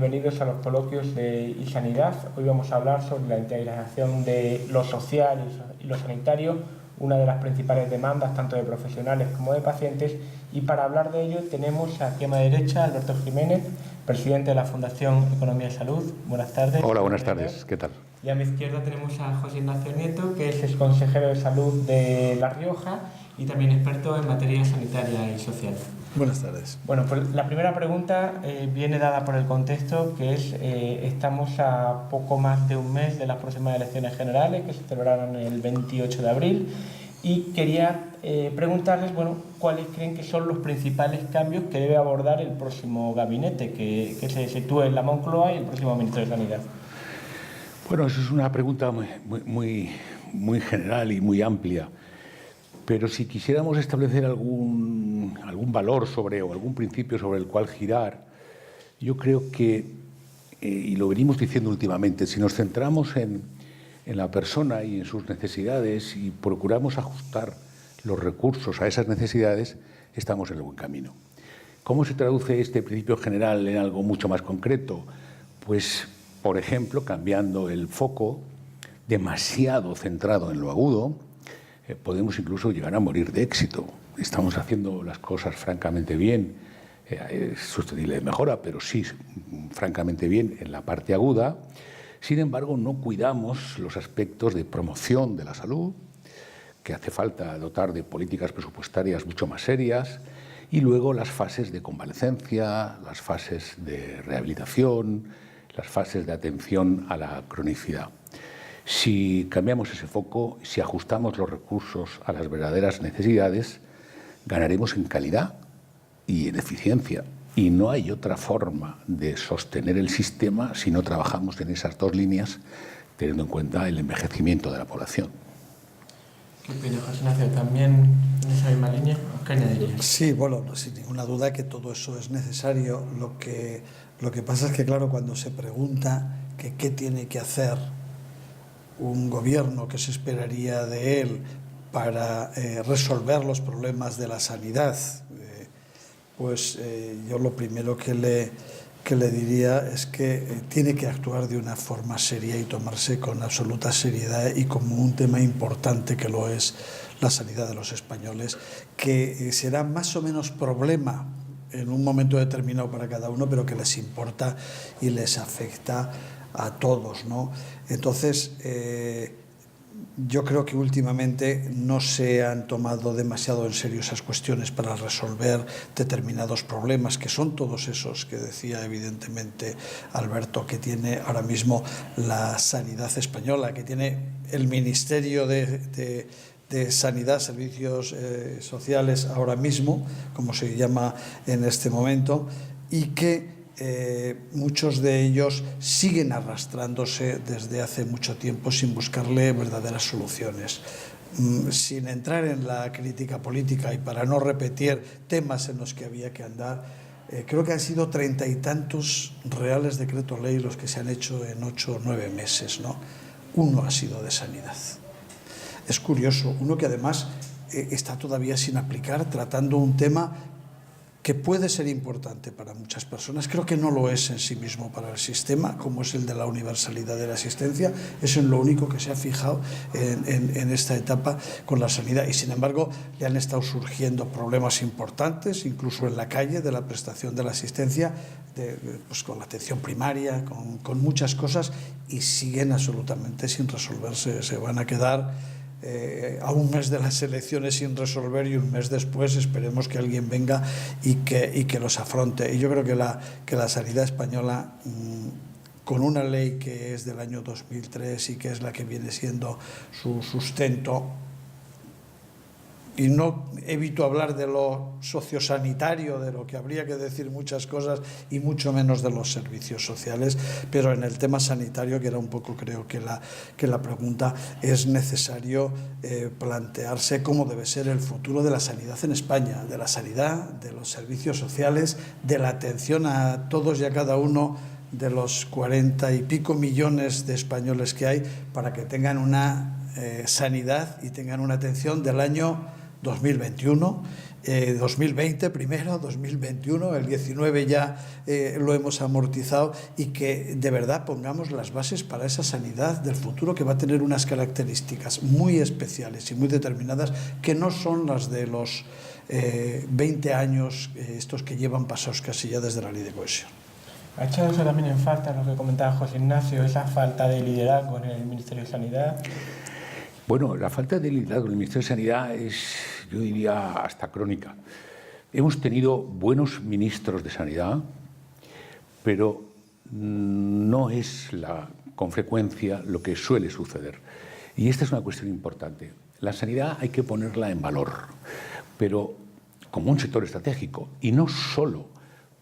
bienvenidos a los coloquios de iSanidad. Hoy vamos a hablar sobre la integración de lo social y lo sanitario, una de las principales demandas tanto de profesionales como de pacientes, y para hablar de ello tenemos aquí a mi derecha a Alberto Jiménez, presidente de la Fundación Economía y Salud. Buenas tardes. Hola, buenas tardes. ¿Qué tal? Y a mi izquierda tenemos a José Ignacio Nieto, que es exconsejero de Salud de La Rioja y también experto en materia sanitaria y social. Buenas tardes. Bueno, pues la primera pregunta viene dada por el contexto, que es, estamos a poco más de un mes de las próximas elecciones generales, que se celebrarán el 28 de abril, y quería preguntarles, bueno, cuáles creen que son los principales cambios que debe abordar el próximo gabinete, que se sitúe en la Moncloa, y el próximo ministro de Sanidad. Bueno, eso es una pregunta muy general y muy amplia. Pero si quisiéramos establecer algún valor o algún principio sobre el cual girar, yo creo que, y lo venimos diciendo últimamente, si nos centramos en la persona y en sus necesidades y procuramos ajustar los recursos a esas necesidades, estamos en el buen camino. ¿Cómo se traduce este principio general en algo mucho más concreto? Pues, por ejemplo, cambiando el foco demasiado centrado en lo agudo, podemos incluso llegar a morir de éxito. Estamos haciendo las cosas francamente bien, es sostenible de mejora, pero sí, francamente bien en la parte aguda. Sin embargo, no cuidamos los aspectos de promoción de la salud, que hace falta dotar de políticas presupuestarias mucho más serias, y luego las fases de convalecencia, las fases de rehabilitación, las fases de atención a la cronicidad. Si cambiamos ese foco, si ajustamos los recursos a las verdaderas necesidades, ganaremos en calidad y en eficiencia. Y no hay otra forma de sostener el sistema si no trabajamos en esas dos líneas, teniendo en cuenta el envejecimiento de la población. ¿Qué opina José Ignacio? ¿También en esa misma línea? ¿Qué añadirías? Sí, bueno, sin ninguna duda que todo eso es necesario. Lo que pasa es que, claro, cuando se pregunta que qué tiene que hacer un gobierno, que se esperaría de él para resolver los problemas de la sanidad, yo lo primero que le diría es que tiene que actuar de una forma seria y tomarse con absoluta seriedad y como un tema importante que lo es la sanidad de los españoles, que será más o menos problema en un momento determinado para cada uno, pero que les importa y les afecta a todos, ¿no? Entonces, yo creo que últimamente no se han tomado demasiado en serio esas cuestiones para resolver determinados problemas, que son todos esos que decía evidentemente Alberto, que tiene ahora mismo la sanidad española, que tiene el Ministerio de Sanidad, Servicios Sociales ahora mismo, como se llama en este momento, y que muchos de ellos siguen arrastrándose desde hace mucho tiempo sin buscarle verdaderas soluciones. Sin entrar en la crítica política y para no repetir temas en los que había que andar, creo que han sido 30 y tantos reales decretos ley los que se han hecho en 8 o 9 meses, ¿no? Uno ha sido de sanidad. Es curioso, uno que además está todavía sin aplicar, tratando un tema que puede ser importante para muchas personas. Creo que no lo es en sí mismo para el sistema, como es el de la universalidad de la asistencia. Eso es lo único que se ha fijado en esta etapa con la sanidad. Y sin embargo, le han estado surgiendo problemas importantes, incluso en la calle, de la prestación de la asistencia, pues con la atención primaria, con muchas cosas, y siguen absolutamente sin resolverse. Se van a quedar a un mes de las elecciones sin resolver, y un mes después esperemos que alguien venga y que los afronte. Y yo creo que la sanidad española, con una ley que es del año 2003 y que es la que viene siendo su sustento, y no evito hablar de lo sociosanitario, de lo que habría que decir muchas cosas, y mucho menos de los servicios sociales, pero en el tema sanitario, que era un poco creo que la pregunta, es necesario plantearse cómo debe ser el futuro de la sanidad en España, de la sanidad, de los servicios sociales, de la atención a todos y a cada uno de los 40 y pico millones de españoles que hay, para que tengan una sanidad y tengan una atención del año 2021, 2020 primero, 2021, el 19 ya lo hemos amortizado, y que de verdad pongamos las bases para esa sanidad del futuro, que va a tener unas características muy especiales y muy determinadas, que no son las de los 20 años estos que llevan pasados casi ya desde la Ley de Cohesión. ¿Ha echado eso también en falta, lo que comentaba José Ignacio, esa falta de liderazgo en el Ministerio de Sanidad? Bueno, la falta de liderazgo en el Ministerio de Sanidad es, yo diría, hasta crónica. Hemos tenido buenos ministros de Sanidad, pero no es con frecuencia lo que suele suceder. Y esta es una cuestión importante. La sanidad hay que ponerla en valor, pero como un sector estratégico, y no solo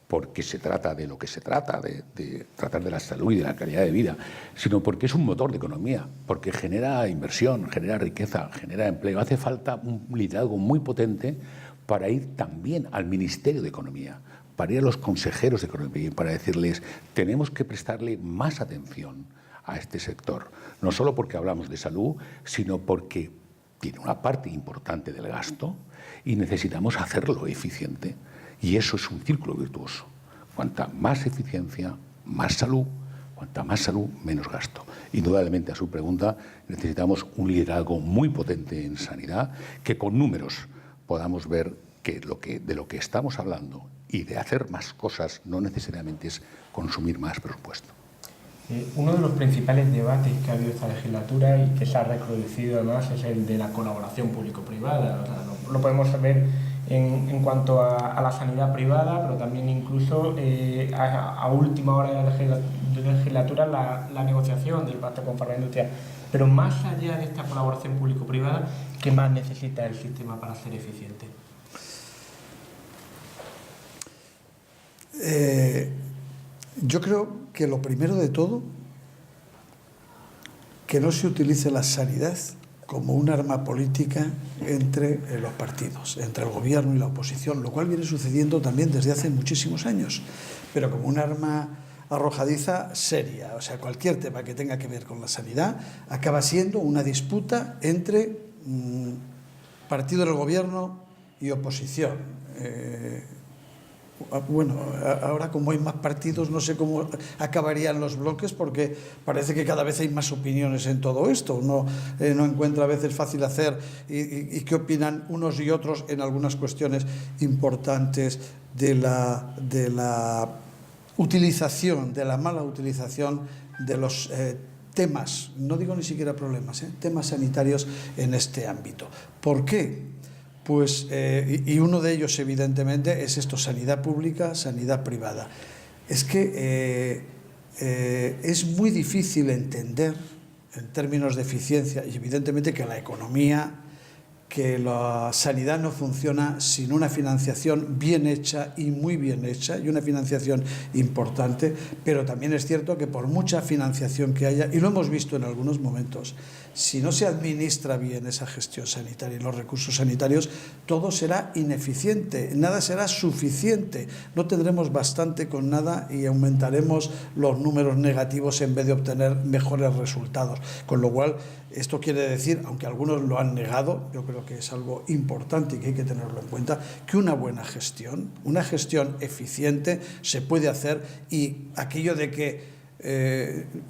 porque se trata de lo que se trata, de tratar de la salud y de la calidad de vida, sino porque es un motor de economía, porque genera inversión, genera riqueza, genera empleo. Hace falta un liderazgo muy potente para ir también al Ministerio de Economía, para ir a los consejeros de Economía y para decirles, tenemos que prestarle más atención a este sector, no solo porque hablamos de salud, sino porque tiene una parte importante del gasto y necesitamos hacerlo eficiente. Y eso es un círculo virtuoso. Cuanta más eficiencia, más salud. Cuanta más salud, menos gasto. Indudablemente, a su pregunta, necesitamos un liderazgo muy potente en sanidad, que con números podamos ver que de lo que estamos hablando y de hacer más cosas no necesariamente es consumir más presupuesto. Uno de los principales debates que ha habido esta legislatura y que se ha recrudecido además es el de la colaboración público-privada. O sea, lo podemos ver en cuanto a la sanidad privada, pero también incluso a última hora de la legislatura la negociación del pacto con farmaindustria. Pero más allá de esta colaboración público-privada, ¿qué más necesita el sistema para ser eficiente? Yo creo que lo primero de todo, que no se utilice la sanidad como un arma política entre los partidos, entre el gobierno y la oposición, lo cual viene sucediendo también desde hace muchísimos años, pero como un arma arrojadiza seria. O sea, cualquier tema que tenga que ver con la sanidad acaba siendo una disputa entre partido del gobierno y oposición. Bueno, ahora como hay más partidos, no sé cómo acabarían los bloques, porque parece que cada vez hay más opiniones en todo esto. Uno no encuentra a veces fácil hacer y qué opinan unos y otros en algunas cuestiones importantes de la utilización, de la mala utilización de los temas, no digo ni siquiera problemas, temas sanitarios en este ámbito. ¿Por qué? Pues, y uno de ellos, evidentemente, es esto: sanidad pública, sanidad privada. Es que es muy difícil entender, en términos de eficiencia, y evidentemente que la economía, que la sanidad no funciona sin una financiación bien hecha y muy bien hecha, y una financiación importante, pero también es cierto que por mucha financiación que haya, y lo hemos visto en algunos momentos, si no se administra bien esa gestión sanitaria y los recursos sanitarios, todo será ineficiente, nada será suficiente, no tendremos bastante con nada y aumentaremos los números negativos en vez de obtener mejores resultados. Con lo cual, esto quiere decir, aunque algunos lo han negado, yo creo que es algo importante y que hay que tenerlo en cuenta, que una buena gestión, una gestión eficiente se puede hacer, y aquello de que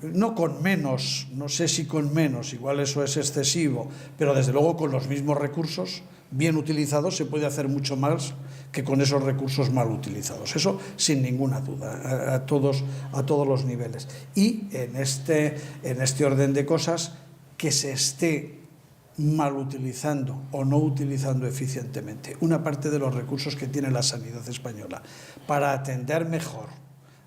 no con menos, no sé si con menos, igual eso es excesivo, pero desde luego con los mismos recursos bien utilizados se puede hacer mucho más que con esos recursos mal utilizados. Eso sin ninguna duda, a todos los niveles. Y en este orden de cosas, que se esté mal utilizando o no utilizando eficientemente una parte de los recursos que tiene la sanidad española para atender mejor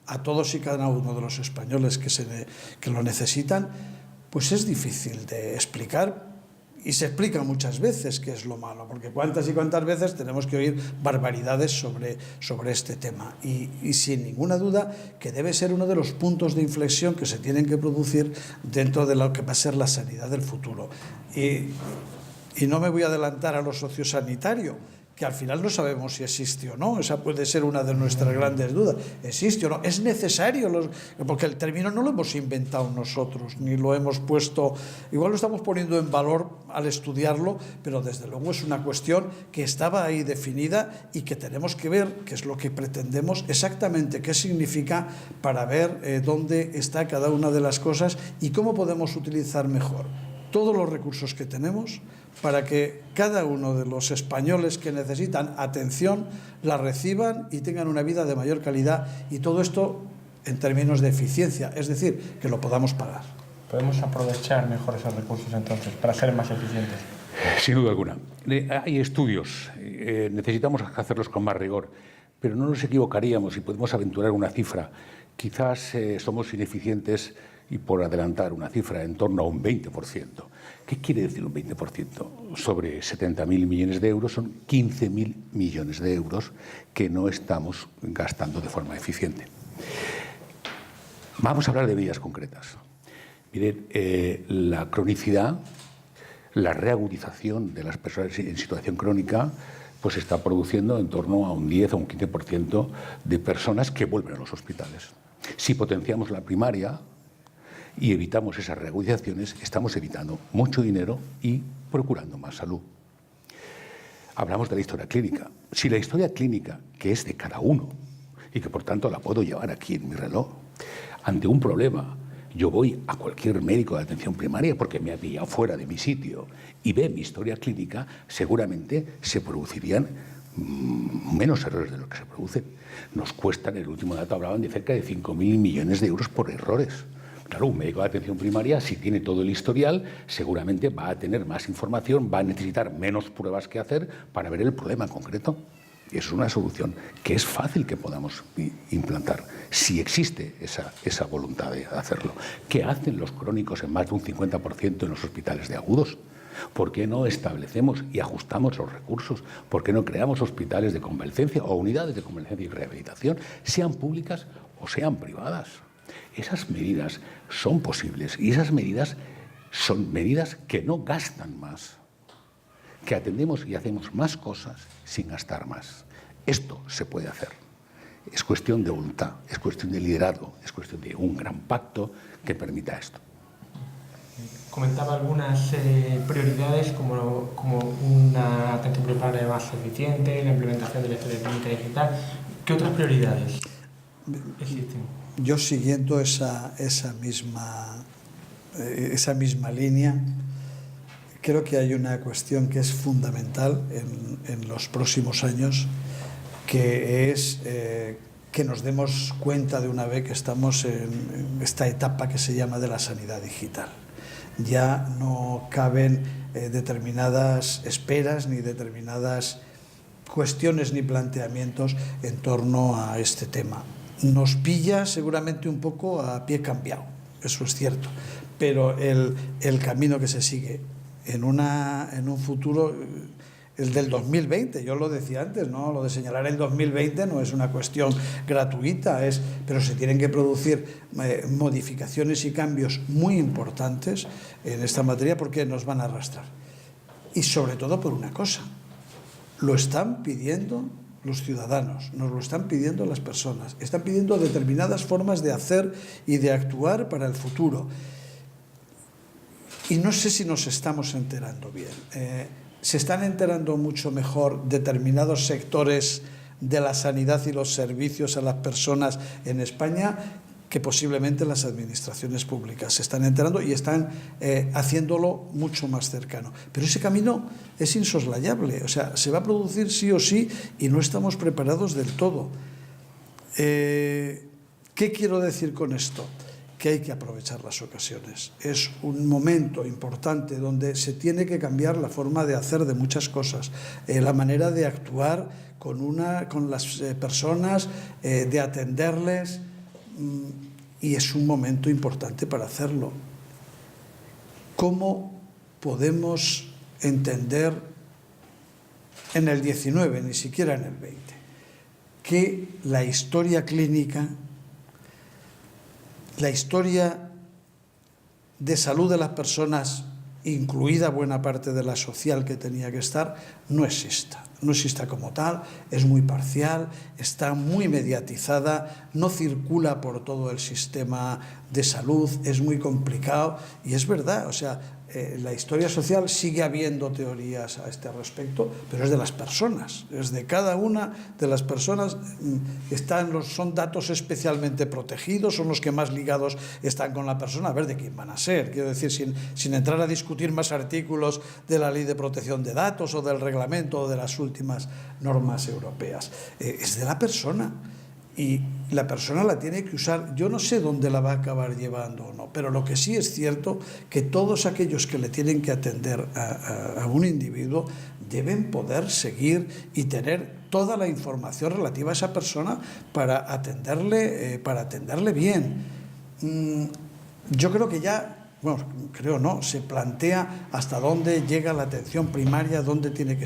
a todos y cada uno de los españoles que lo necesitan, pues es difícil de explicar, y se explica muchas veces qué es lo malo, porque cuántas y cuántas veces tenemos que oír barbaridades sobre este tema, y sin ninguna duda que debe ser uno de los puntos de inflexión que se tienen que producir dentro de lo que va a ser la sanidad del futuro. Y no me voy a adelantar a lo sociosanitario, que al final no sabemos si existe o no. Esa puede ser una de nuestras grandes dudas. ¿Existe o no? Es necesario, porque el término no lo hemos inventado nosotros, ni lo hemos puesto, igual lo estamos poniendo en valor al estudiarlo, pero desde luego es una cuestión que estaba ahí definida y que tenemos que ver, que es lo que pretendemos, exactamente qué significa, para ver dónde está cada una de las cosas y cómo podemos utilizar mejor todos los recursos que tenemos para que cada uno de los españoles que necesitan atención la reciban y tengan una vida de mayor calidad, y todo esto en términos de eficiencia, es decir, que lo podamos pagar. ¿Podemos aprovechar mejor esos recursos entonces para ser más eficientes? Sin duda alguna. Hay estudios, necesitamos hacerlos con más rigor, pero no nos equivocaríamos si podemos aventurar una cifra. Quizás somos ineficientes, y por adelantar una cifra, en torno a un 20%. ¿Qué quiere decir un 20%? Sobre 70.000 millones de euros son 15.000 millones de euros que no estamos gastando de forma eficiente. Vamos a hablar de medidas concretas. Miren, la cronicidad, la reagudización de las personas en situación crónica, pues está produciendo en torno a un 10 o un 15% de personas que vuelven a los hospitales. Si potenciamos la primaria y evitamos esas reagudizaciones, estamos evitando mucho dinero y procurando más salud. Hablamos de la historia clínica. Si la historia clínica, que es de cada uno y que por tanto la puedo llevar aquí en mi reloj, ante un problema, yo voy a cualquier médico de atención primaria porque me ha pillado fuera de mi sitio y ve mi historia clínica, seguramente se producirían menos errores de los que se producen. Nos cuestan, el último dato hablaban de cerca de 5.000 millones de euros por errores. Claro, un médico de atención primaria, si tiene todo el historial, seguramente va a tener más información, va a necesitar menos pruebas que hacer para ver el problema concreto. Y eso es una solución que es fácil que podamos implantar, si existe esa voluntad de hacerlo. ¿Qué hacen los crónicos en más de un 50% en los hospitales de agudos? ¿Por qué no establecemos y ajustamos los recursos? ¿Por qué no creamos hospitales de convalecencia o unidades de convalecencia y rehabilitación, sean públicas o sean privadas? Esas medidas son posibles y esas medidas son medidas que no gastan más, que atendemos y hacemos más cosas sin gastar más. Esto se puede hacer. Es cuestión de voluntad, es cuestión de liderazgo, es cuestión de un gran pacto que permita esto. Comentaba algunas prioridades como una atención primaria más eficiente, la implementación de la historia clínica digital. ¿Qué otras prioridades existen? Yo, siguiendo esa misma línea, creo que hay una cuestión que es fundamental en los próximos años, que es que nos demos cuenta de una vez que estamos en esta etapa que se llama de la sanidad digital. Ya no caben determinadas esperas ni determinadas cuestiones ni planteamientos en torno a este tema. Nos pilla seguramente un poco a pie cambiado, eso es cierto, pero el camino que se sigue en un futuro, el del 2020, yo lo decía antes, ¿no? Lo de señalar el 2020 no es una cuestión gratuita, pero se tienen que producir modificaciones y cambios muy importantes en esta materia porque nos van a arrastrar. Y sobre todo por una cosa, lo están pidiendo los ciudadanos, nos lo están pidiendo las personas, están pidiendo determinadas formas de hacer y de actuar para el futuro. Y no sé si nos estamos enterando bien. Se están enterando mucho mejor determinados sectores de la sanidad y los servicios a las personas en España que posiblemente las administraciones públicas. Se están enterando y están haciéndolo mucho más cercano. Pero ese camino es insoslayable, o sea, se va a producir sí o sí y no estamos preparados del todo. ¿Qué quiero decir con esto? Que hay que aprovechar las ocasiones. Es un momento importante donde se tiene que cambiar la forma de hacer de muchas cosas, la manera de actuar con las personas, de atenderles, y es un momento importante para hacerlo. ¿Cómo podemos entender en el 19, ni siquiera en el 20, que la historia clínica, la historia de salud de las personas incluida buena parte de la social que tenía que estar, no exista. No exista como tal, es muy parcial, está muy mediatizada, no circula por todo el sistema de salud, es muy complicado y es verdad, o sea, la historia social sigue habiendo teorías a este respecto, pero es de las personas, es de cada una de las personas. Son datos especialmente protegidos, son los que más ligados están con la persona, a ver de quién van a ser, quiero decir, sin entrar a discutir más artículos de la Ley de Protección de Datos o del reglamento o de las últimas normas europeas. Es de la persona. Y la persona la tiene que usar. Yo no sé dónde la va a acabar llevando o no, pero lo que sí es cierto que todos aquellos que le tienen que atender a un individuo deben poder seguir y tener toda la información relativa a esa persona para atenderle bien. Yo creo que ya... Bueno, creo no, se plantea hasta dónde llega la atención primaria, dónde tiene que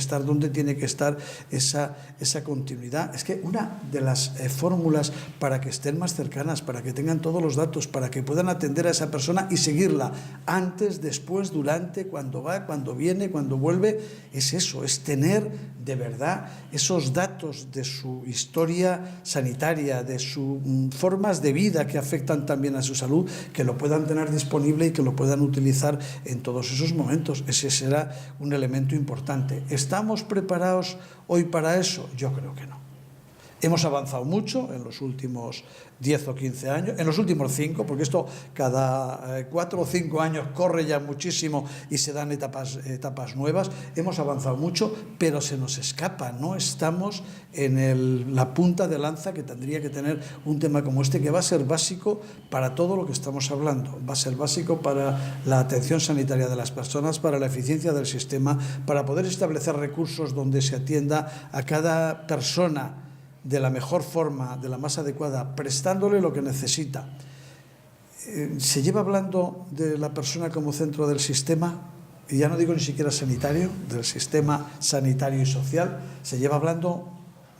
estar esa continuidad. Es que una de las fórmulas para que estén más cercanas, para que tengan todos los datos, para que puedan atender a esa persona y seguirla antes, después, durante, cuando va, cuando viene, cuando vuelve, es eso, es tener de verdad esos datos de su historia sanitaria, de sus formas de vida que afectan también a su salud, que lo puedan tener disponible y que lo puedan utilizar en todos esos momentos. Ese será un elemento importante. ¿Estamos preparados hoy para eso? Yo creo que no. Hemos avanzado mucho en los últimos 10 o 15 años, en los últimos 5, porque esto cada 4 o 5 años corre ya muchísimo y se dan etapas nuevas. Hemos avanzado mucho, pero se nos escapa. No estamos en la punta de lanza que tendría que tener un tema como este, que va a ser básico para todo lo que estamos hablando. Va a ser básico para la atención sanitaria de las personas, para la eficiencia del sistema, para poder establecer recursos donde se atienda a cada persona de la mejor forma, de la más adecuada, prestándole lo que necesita. Se lleva hablando de la persona como centro del sistema, y ya no digo ni siquiera sanitario, del sistema sanitario y social, se lleva hablando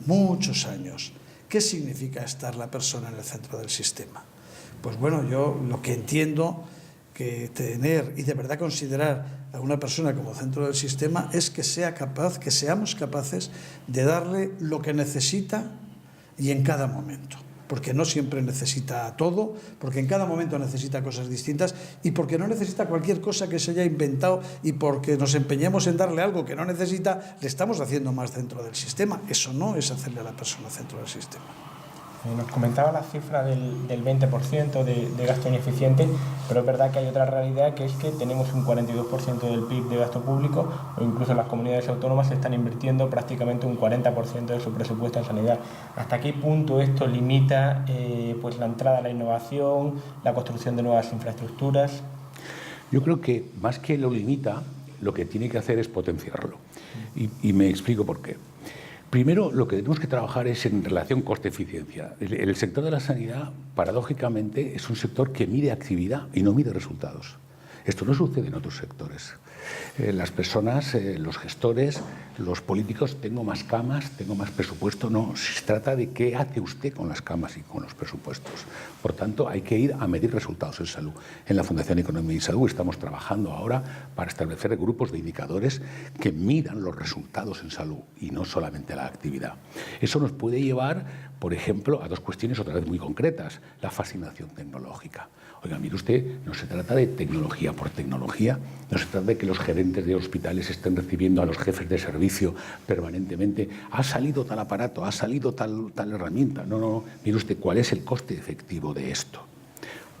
muchos años. ¿Qué significa estar la persona en el centro del sistema? Pues bueno, yo lo que entiendo que tener y de verdad considerar a una persona como centro del sistema es que seamos capaces de darle lo que necesita y en cada momento. Porque no siempre necesita todo, porque en cada momento necesita cosas distintas y porque no necesita cualquier cosa que se haya inventado, y porque nos empeñemos en darle algo que no necesita, le estamos haciendo más dentro del sistema. Eso no es hacerle a la persona centro del sistema. Nos comentaba la cifra del 20% de gasto ineficiente, pero es verdad que hay otra realidad, que es que tenemos un 42% del PIB de gasto público, o incluso las comunidades autónomas están invirtiendo prácticamente un 40% de su presupuesto en sanidad. ¿Hasta qué punto esto limita pues la entrada a la innovación, la construcción de nuevas infraestructuras? Yo creo que más que lo limita, lo que tiene que hacer es potenciarlo. Y me explico por qué. Primero, lo que tenemos que trabajar es en relación coste-eficiencia. El sector de la sanidad, paradójicamente, es un sector que mide actividad y no mide resultados. Esto no sucede en otros sectores. Las personas, los gestores, los políticos, tengo más camas, tengo más presupuesto. No, se trata de qué hace usted con las camas y con los presupuestos. Por tanto, hay que ir a medir resultados en salud. En la Fundación Economía y Salud estamos trabajando ahora para establecer grupos de indicadores que midan los resultados en salud y no solamente la actividad. Eso nos puede llevar, por ejemplo, a dos cuestiones otra vez muy concretas. La fascinación tecnológica. Oiga, mire usted, no se trata de tecnología por tecnología, no se trata de que los gerentes de hospitales estén recibiendo a los jefes de servicio permanentemente. Ha salido tal aparato, ha salido tal herramienta. No, mire usted, ¿cuál es el coste efectivo de esto?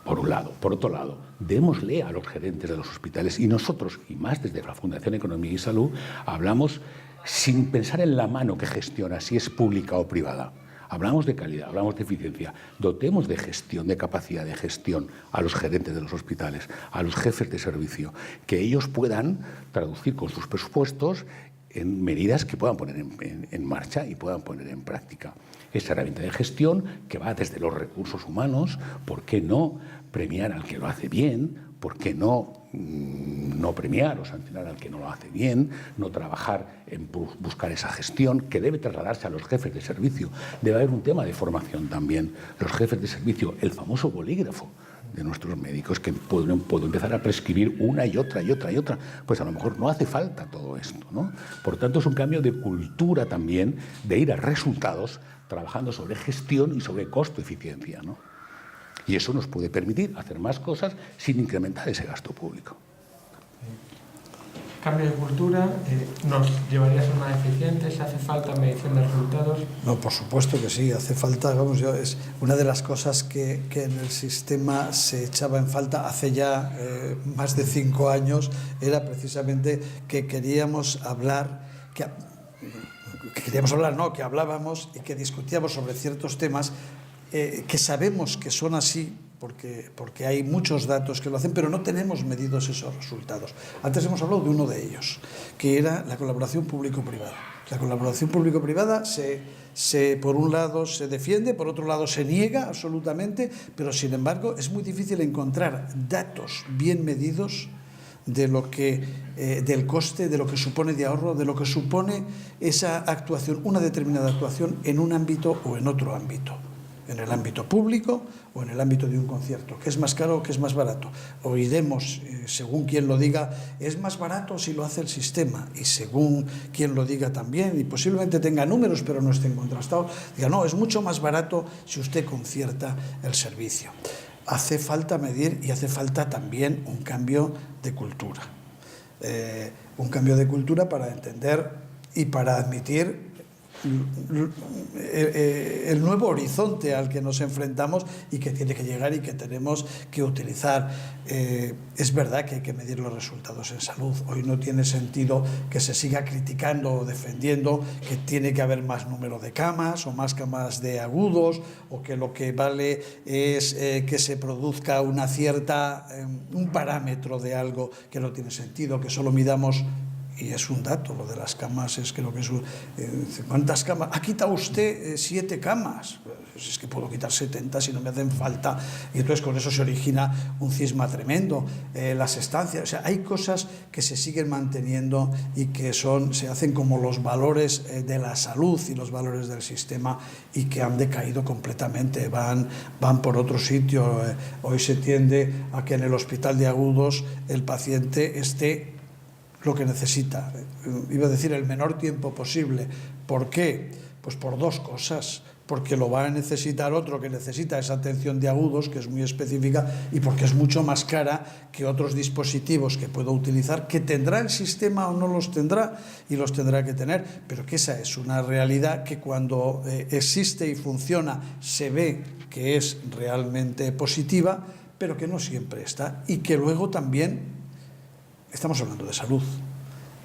Por un lado. Por otro lado, démosle a los gerentes de los hospitales, y nosotros, y más desde la Fundación Economía y Salud, hablamos sin pensar en la mano que gestiona, si es pública o privada. Hablamos de calidad, hablamos de eficiencia. Dotemos de gestión, de capacidad de gestión a los gerentes de los hospitales, a los jefes de servicio, que ellos puedan traducir con sus presupuestos en medidas que puedan poner en marcha y puedan poner en práctica. Esa herramienta de gestión que va desde los recursos humanos. ¿Por qué no premiar al que lo hace bien? ¿Por qué no premiar o sancionar al que no lo hace bien? No trabajar en buscar esa gestión que debe trasladarse a los jefes de servicio. Debe haber un tema de formación también. Los jefes de servicio, el famoso bolígrafo de nuestros médicos, que puedo empezar a prescribir una y otra y otra y otra. Pues a lo mejor no hace falta todo esto, ¿no? Por tanto, es un cambio de cultura también, de ir a resultados, trabajando sobre gestión y sobre costo-eficiencia, ¿no? Y eso nos puede permitir hacer más cosas sin incrementar ese gasto público. Cambio de cultura, ¿nos llevaría a ser más eficientes? ¿Hace falta medición de resultados? No, por supuesto que sí, hace falta, vamos, es una de las cosas que en el sistema se echaba en falta hace ya más de 5 años, era precisamente que queríamos hablar, que hablábamos y que discutíamos sobre ciertos temas que sabemos que son así, porque hay muchos datos que lo hacen, pero no tenemos medidos esos resultados. Antes hemos hablado de uno de ellos, que era la colaboración público-privada. La colaboración público-privada por un lado se defiende, por otro lado se niega absolutamente, pero sin embargo es muy difícil encontrar datos bien medidos de lo que, del coste, de lo que supone de ahorro, de lo que supone esa actuación, una determinada actuación en un ámbito o en otro ámbito. En el ámbito público o en el ámbito de un concierto, ¿qué es más caro o qué es más barato? Oiremos, según quien lo diga, es más barato si lo hace el sistema, y según quien lo diga también, y posiblemente tenga números pero no estén contrastados, diga, no, es mucho más barato si usted concierta el servicio. Hace falta medir y hace falta también un cambio de cultura. Un cambio de cultura para entender y para admitir el nuevo horizonte al que nos enfrentamos y que tiene que llegar y que tenemos que utilizar. Es verdad que hay que medir los resultados en salud. Hoy no tiene sentido que se siga criticando o defendiendo que tiene que haber más número de camas o más camas de agudos, o que lo que vale es que se produzca un parámetro de algo que no tiene sentido, que solo midamos. Y es un dato, lo de las camas, es creo que es ¿cuántas camas? ¿Ha quitado usted 7 camas? Pues es que puedo quitar 70 si no me hacen falta. Y entonces con eso se origina un cisma tremendo. Las estancias, o sea, hay cosas que se siguen manteniendo y que se hacen como los valores de la salud y los valores del sistema, y que han decaído completamente, van por otro sitio. Hoy se tiende a que en el hospital de agudos el paciente esté lo que necesita, iba a decir el menor tiempo posible. ¿Por qué? Pues por 2 cosas, porque lo va a necesitar otro que necesita esa atención de agudos, que es muy específica, y porque es mucho más cara que otros dispositivos que puedo utilizar, que tendrá el sistema o no los tendrá, y los tendrá que tener, pero que esa es una realidad que cuando existe y funciona se ve que es realmente positiva, pero que no siempre está, y que luego también estamos hablando de salud,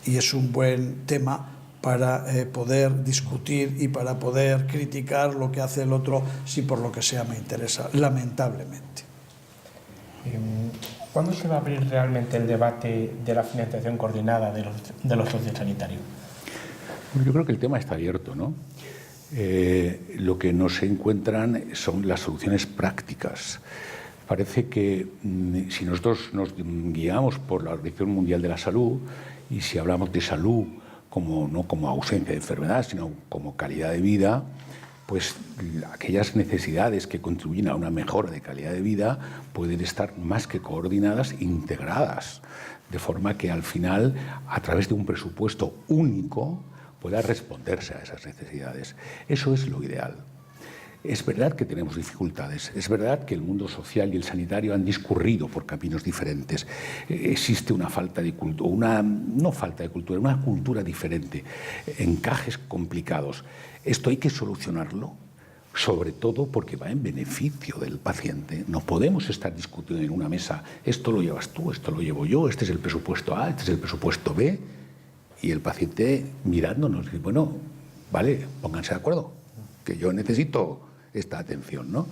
y es un buen tema para poder discutir y para poder criticar lo que hace el otro, si por lo que sea me interesa, lamentablemente. ¿Cuándo se va a abrir realmente el debate de la financiación coordinada de los sociosanitarios? Yo creo que el tema está abierto, ¿no? Lo que no se encuentran son las soluciones prácticas. Parece que si nosotros nos guiamos por la Organización Mundial de la Salud, y si hablamos de salud no como ausencia de enfermedad, sino como calidad de vida, pues aquellas necesidades que contribuyen a una mejora de calidad de vida pueden estar más que coordinadas, integradas, de forma que al final, a través de un presupuesto único, pueda responderse a esas necesidades. Eso es lo ideal. Es verdad que tenemos dificultades, es verdad que el mundo social y el sanitario han discurrido por caminos diferentes. Existe una falta de cultura, una cultura diferente, encajes complicados. Esto hay que solucionarlo, sobre todo porque va en beneficio del paciente. No podemos estar discutiendo en una mesa, esto lo llevas tú, esto lo llevo yo, este es el presupuesto A, este es el presupuesto B, y el paciente mirándonos, y bueno, vale, pónganse de acuerdo, que yo necesito esta atención, ¿no?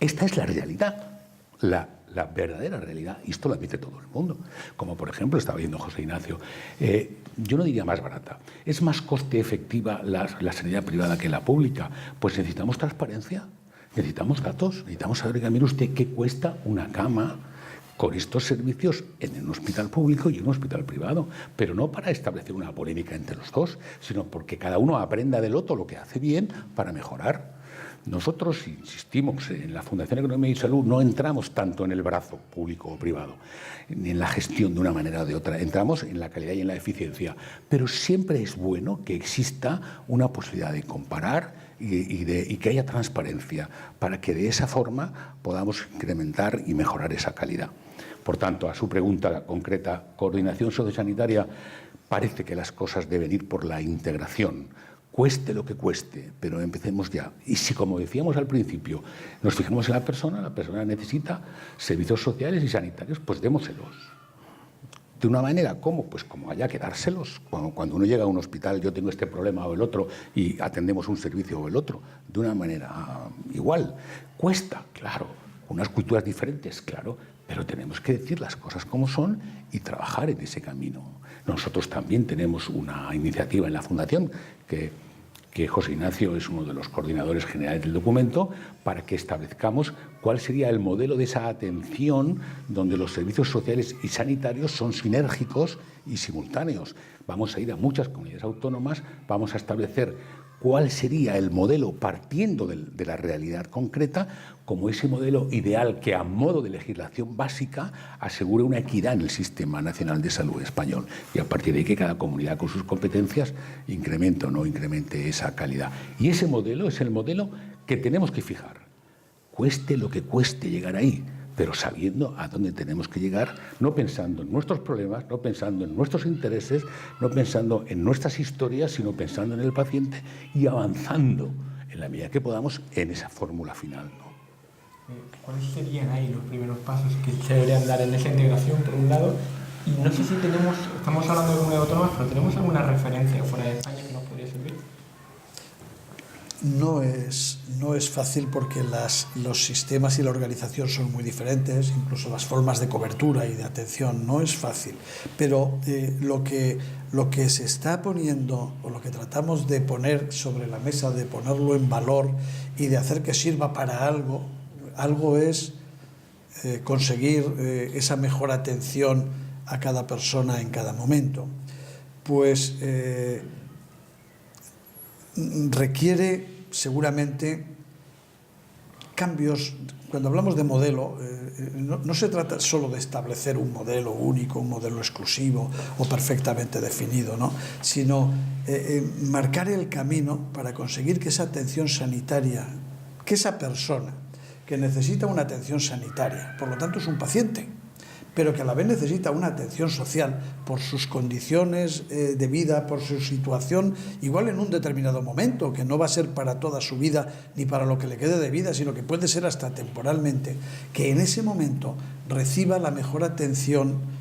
Esta es la realidad, la verdadera realidad, y esto lo admite todo el mundo. Como por ejemplo, estaba viendo José Ignacio, yo no diría más barata, es más coste efectiva la sanidad privada que la pública. Pues necesitamos transparencia, necesitamos datos, necesitamos saber, mire usted, qué cuesta una cama con estos servicios en un hospital público y en un hospital privado, pero no para establecer una polémica entre los dos, sino porque cada uno aprenda del otro lo que hace bien para mejorar. Nosotros insistimos en la Fundación Economía y Salud, no entramos tanto en el brazo público o privado, ni en la gestión de una manera o de otra, entramos en la calidad y en la eficiencia, pero siempre es bueno que exista una posibilidad de comparar y que haya transparencia para que de esa forma podamos incrementar y mejorar esa calidad. Por tanto, a su pregunta concreta, coordinación sociosanitaria, parece que las cosas deben ir por la integración, cueste lo que cueste, pero empecemos ya. Y si, como decíamos al principio, nos fijamos en la persona necesita servicios sociales y sanitarios, pues démoselos. De una manera, ¿cómo? Pues como haya que dárselos. Cuando uno llega a un hospital, yo tengo este problema o el otro, y atendemos un servicio o el otro, de una manera igual. Cuesta, claro, unas culturas diferentes, claro, pero tenemos que decir las cosas como son y trabajar en ese camino. Nosotros también tenemos una iniciativa en la Fundación que José Ignacio es uno de los coordinadores generales del documento, para que establezcamos cuál sería el modelo de esa atención donde los servicios sociales y sanitarios son sinérgicos y simultáneos. Vamos a ir a muchas comunidades autónomas, vamos a establecer cuál sería el modelo partiendo de la realidad concreta como ese modelo ideal que a modo de legislación básica asegure una equidad en el Sistema Nacional de Salud español y a partir de ahí que cada comunidad con sus competencias incremente o no incremente esa calidad. Y ese modelo es el modelo que tenemos que fijar, cueste lo que cueste llegar ahí, pero sabiendo a dónde tenemos que llegar, no pensando en nuestros problemas, no pensando en nuestros intereses, no pensando en nuestras historias, sino pensando en el paciente y avanzando en la medida que podamos en esa fórmula final, ¿no? ¿Cuáles serían ahí los primeros pasos que se deberían dar en esa integración, por un lado? Y no sé si estamos hablando de comunidades autónomas, pero ¿tenemos alguna referencia fuera de España que nos podría servir? No es fácil porque los sistemas y la organización son muy diferentes, incluso las formas de cobertura y de atención, no es fácil. Pero lo que se está poniendo, o lo que tratamos de poner sobre la mesa, de ponerlo en valor y de hacer que sirva para algo es conseguir esa mejor atención a cada persona en cada momento. Pues requiere seguramente cambios. Cuando hablamos de modelo, no se trata solo de establecer un modelo único, un modelo exclusivo o perfectamente definido, ¿no? Sino marcar el camino para conseguir que esa atención sanitaria, que esa persona que necesita una atención sanitaria, por lo tanto es un paciente, pero que a la vez necesita una atención social por sus condiciones de vida, por su situación, igual en un determinado momento, que no va a ser para toda su vida ni para lo que le quede de vida, sino que puede ser hasta temporalmente, que en ese momento reciba la mejor atención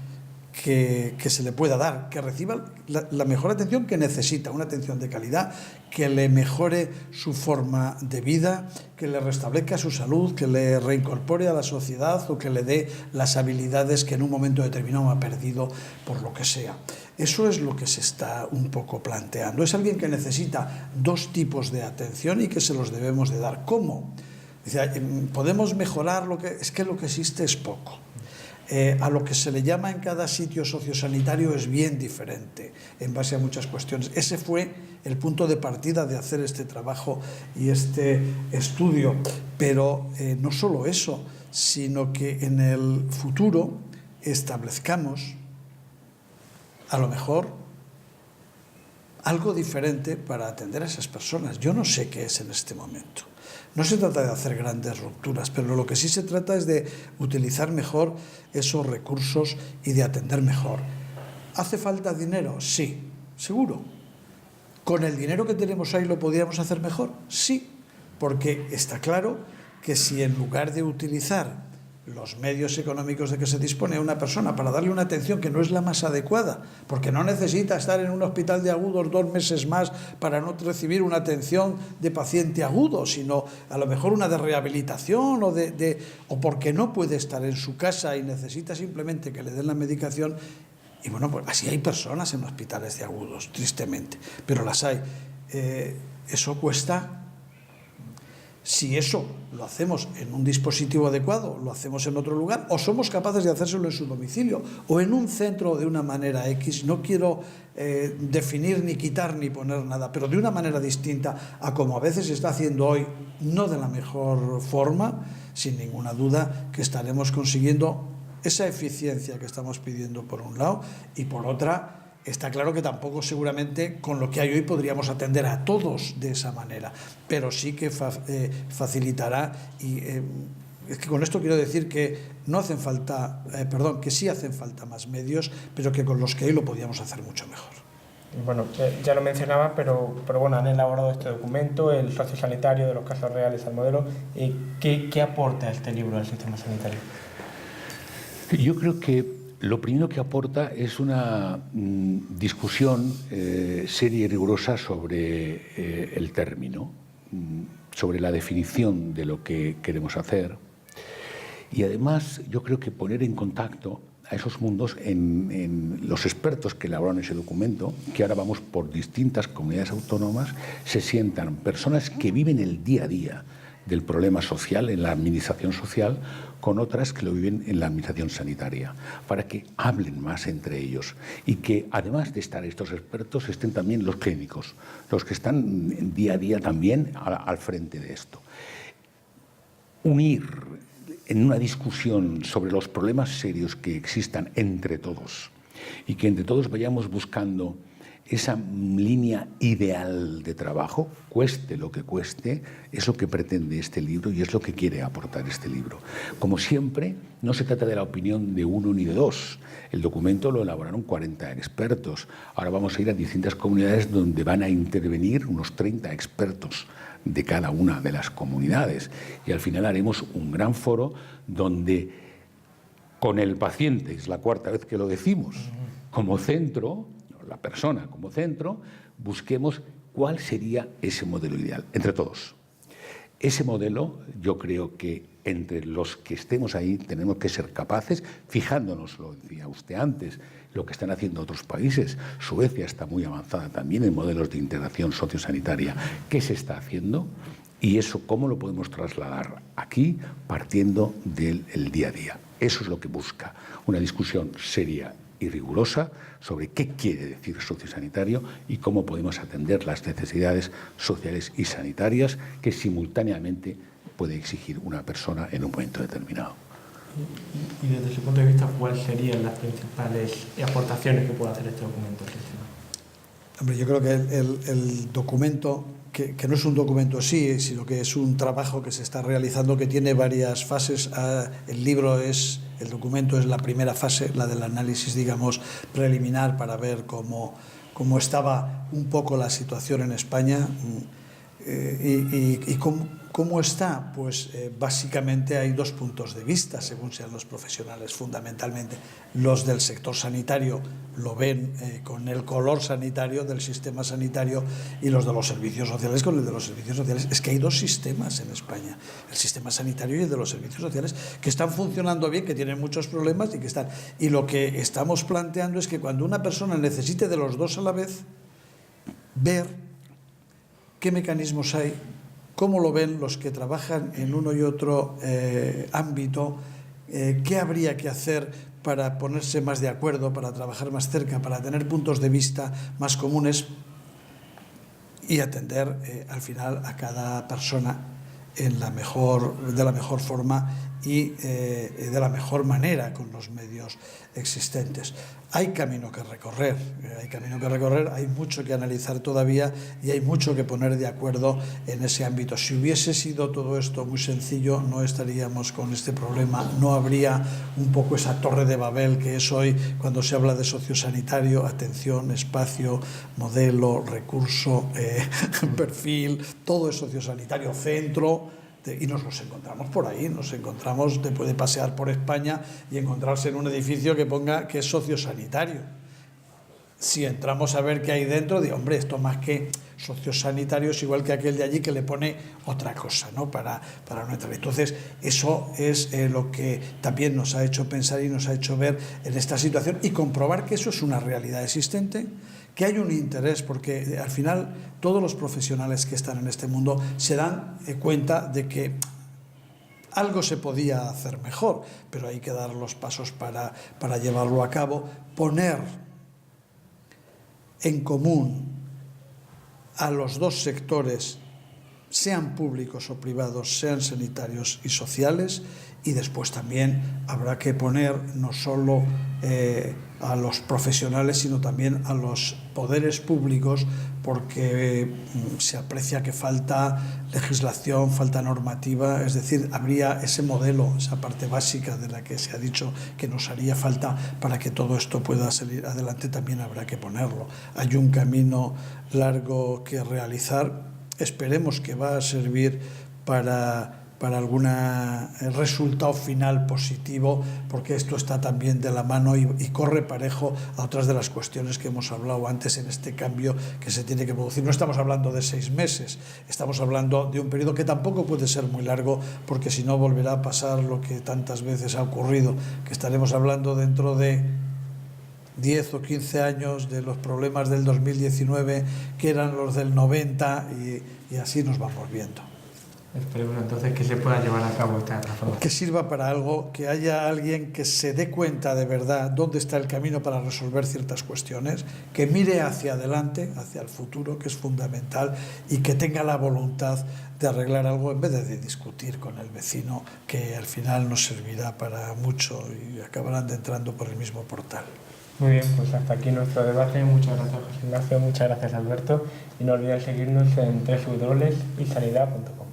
que se le pueda dar, que reciba la mejor atención que necesita, una atención de calidad, que le mejore su forma de vida, que le restablezca su salud, que le reincorpore a la sociedad o que le dé las habilidades que en un momento determinado ha perdido por lo que sea. Eso es lo que se está un poco planteando. Es alguien que necesita dos tipos de atención y que se los debemos de dar. ¿Cómo? Dice, podemos mejorar lo que existe es poco. A lo que se le llama en cada sitio sociosanitario es bien diferente en base a muchas cuestiones. Ese fue el punto de partida de hacer este trabajo y este estudio, pero no solo eso, sino que en el futuro establezcamos a lo mejor algo diferente para atender a esas personas. Yo no sé qué es en este momento. No se trata de hacer grandes rupturas, pero lo que sí se trata es de utilizar mejor esos recursos y de atender mejor. ¿Hace falta dinero? Sí, seguro. ¿Con el dinero que tenemos ahí lo podríamos hacer mejor? Sí, porque está claro que si en lugar de utilizar los medios económicos de que se dispone a una persona para darle una atención que no es la más adecuada, porque no necesita estar en un hospital de agudos 2 meses más para no recibir una atención de paciente agudo, sino a lo mejor una de rehabilitación o porque no puede estar en su casa y necesita simplemente que le den la medicación. Y bueno, pues así hay personas en hospitales de agudos, tristemente, pero las hay. Eso cuesta. si eso lo hacemos en un dispositivo adecuado, lo hacemos en otro lugar, o somos capaces de hacérselo en su domicilio o en un centro de una manera X. No quiero definir ni quitar ni poner nada, pero de una manera distinta a como a veces se está haciendo hoy, no de la mejor forma, sin ninguna duda que estaremos consiguiendo esa eficiencia que estamos pidiendo por un lado, y por otra, está claro que tampoco seguramente con lo que hay hoy podríamos atender a todos de esa manera, pero sí que facilitará, y es que con esto quiero decir que no hacen falta, que sí hacen falta más medios, pero que con los que hoy lo podíamos hacer mucho mejor. Bueno, ya lo mencionaba, pero bueno, han elaborado este documento, el sociosanitario de los casos reales al modelo. ¿Qué aporta este libro al sistema sanitario? Yo creo que lo primero que aporta es una discusión seria y rigurosa sobre el término, sobre la definición de lo que queremos hacer, y además yo creo que poner en contacto a esos mundos en los expertos que elaboran ese documento, que ahora vamos por distintas comunidades autónomas, se sientan personas que viven el día a día del problema social, en la administración social, con otras que lo viven en la administración sanitaria, para que hablen más entre ellos y que, además de estar estos expertos, estén también los clínicos, los que están día a día también al frente de esto. Unir en una discusión sobre los problemas serios que existan entre todos y que entre todos vayamos buscando esa línea ideal de trabajo, cueste lo que cueste, es lo que pretende este libro y es lo que quiere aportar este libro. Como siempre, no se trata de la opinión de uno ni de dos. El documento lo elaboraron 40 expertos. Ahora vamos a ir a distintas comunidades donde van a intervenir unos 30 expertos de cada una de las comunidades. Y al final haremos un gran foro donde, con el paciente, es la cuarta vez que lo decimos, como centro, la persona como centro, busquemos cuál sería ese modelo ideal, entre todos. Ese modelo, yo creo que entre los que estemos ahí tenemos que ser capaces, fijándonos, lo decía usted antes, lo que están haciendo otros países. Suecia está muy avanzada también en modelos de integración sociosanitaria. ¿Qué se está haciendo? Y eso, ¿cómo lo podemos trasladar aquí partiendo del día a día? Eso es lo que busca una discusión seria y rigurosa sobre qué quiere decir sociosanitario y cómo podemos atender las necesidades sociales y sanitarias que simultáneamente puede exigir una persona en un momento determinado. Y desde su punto de vista, ¿cuáles serían las principales aportaciones que puede hacer este documento al sistema? Hombre, yo creo que el documento, que no es un documento así, sino que es un trabajo que se está realizando, que tiene varias fases. El documento es la primera fase, la del análisis, digamos, preliminar, para ver cómo estaba un poco la situación en España y cómo está. Pues básicamente hay dos puntos de vista, según sean los profesionales, fundamentalmente. Los del sector sanitario lo ven con el color sanitario del sistema sanitario, y los de los servicios sociales con el de los servicios sociales. Es que hay dos sistemas en España, el sistema sanitario y el de los servicios sociales, que están funcionando bien, que tienen muchos problemas y que están. Y lo que estamos planteando es que cuando una persona necesite de los dos a la vez, ver qué mecanismos hay, cómo lo ven los que trabajan en uno y otro ámbito, qué habría que hacer para ponerse más de acuerdo, para trabajar más cerca, para tener puntos de vista más comunes y atender al final a cada persona de la mejor forma y de la mejor manera con los medios existentes. Hay camino que recorrer, hay mucho que analizar todavía y hay mucho que poner de acuerdo en ese ámbito. Si hubiese sido todo esto muy sencillo, no estaríamos con este problema, no habría un poco esa torre de Babel que es hoy cuando se habla de sociosanitario: atención, espacio, modelo, recurso, perfil, todo es sociosanitario, centro. Y nos los encontramos por ahí, te puede pasear por España y encontrarse en un edificio que ponga que es sociosanitario. Si entramos a ver qué hay dentro, digo, hombre, esto más que sociosanitario es igual que aquel de allí que le pone otra cosa, ¿no? Para no entrar. Entonces, eso es lo que también nos ha hecho pensar y nos ha hecho ver en esta situación y comprobar que eso es una realidad existente, que hay un interés, porque al final todos los profesionales que están en este mundo se dan cuenta de que algo se podía hacer mejor, pero hay que dar los pasos para llevarlo a cabo, poner en común a los dos sectores, sean públicos o privados, sean sanitarios y sociales, y después también habrá que poner no solo a los profesionales, sino también a los poderes públicos, porque se aprecia que falta legislación, falta normativa, es decir, habría ese modelo, esa parte básica de la que se ha dicho que nos haría falta para que todo esto pueda salir adelante, también habrá que ponerlo. Hay un camino largo que realizar, esperemos que va a servir para algún resultado final positivo, porque esto está también de la mano y corre parejo a otras de las cuestiones que hemos hablado antes en este cambio que se tiene que producir. No estamos hablando de 6 meses, estamos hablando de un periodo que tampoco puede ser muy largo, porque si no volverá a pasar lo que tantas veces ha ocurrido, que estaremos hablando dentro de 10 o 15 años de los problemas del 2019 que eran los del 90 y así nos vamos viendo. Esperemos entonces que se pueda llevar a cabo esta reforma. Que sirva para algo, que haya alguien que se dé cuenta de verdad dónde está el camino para resolver ciertas cuestiones, que mire hacia adelante, hacia el futuro, que es fundamental, y que tenga la voluntad de arreglar algo en vez de discutir con el vecino, que al final no servirá para mucho y acabarán entrando por el mismo portal. Muy bien, pues hasta aquí nuestro debate. Muchas gracias, José Ignacio, muchas gracias, Alberto, y no olviden seguirnos en www.isanidad.com.